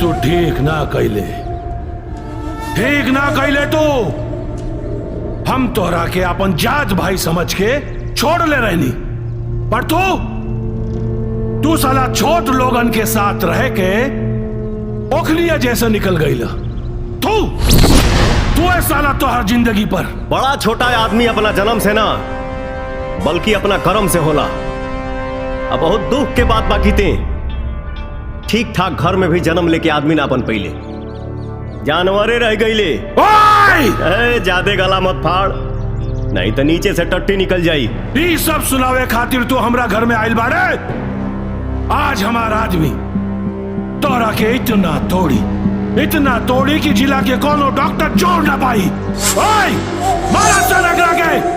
तू ठीक ना कैले तू। हम तोरा के अपन जात भाई समझ के छोड़ ले रहनी, पर तू साला छोट लोगन के साथ रह के ओखलिया जैसे निकल गई। तू है साला तो हर जिंदगी पर। बड़ा छोटा आदमी अपना जन्म से ना बल्कि अपना कर्म से होला। अब बहुत दुख के बात बाकी थे, ठीक ठाक घर में भी जन्म लेके आदमी ना बन पहिले, जानवरे रह गईले। ज्यादा गला मत फाड़, नहीं तो नीचे से टट्टी निकल जाई। ये सब सुनावे खातिर तू हमरा घर में आइल बारे। आज हमारा आदमी तोरा के इतना तोड़ी कि जिला के कोनो डॉक्टर जोड़ ना पाई। मारा सन अगला के।